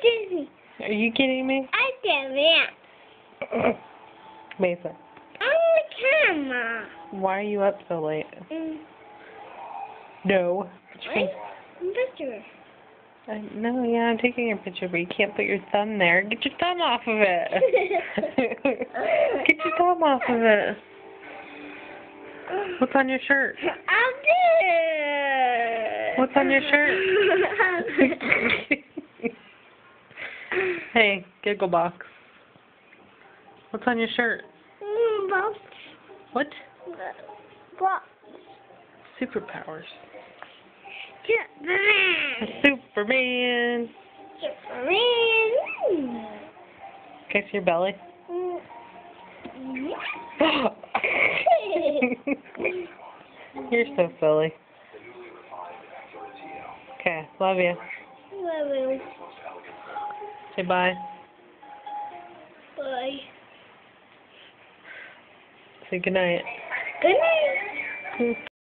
Disney. Are you kidding me? I did it. Mesa, On the camera. why are you up so late? No. Put your What? finger- Picture. No, yeah, I'm taking your picture, but you can't put your thumb there. Get your thumb off of it. Get your thumb off of it. What's on your shirt? I did. What's on your shirt? Hey, Giggle Box. What's on your shirt? Box. What? Box. Superpowers. Superman. Superman. Superman. Okay, so your belly. You're so silly. Okay, love you. Say bye. Bye. Say goodnight. Good night.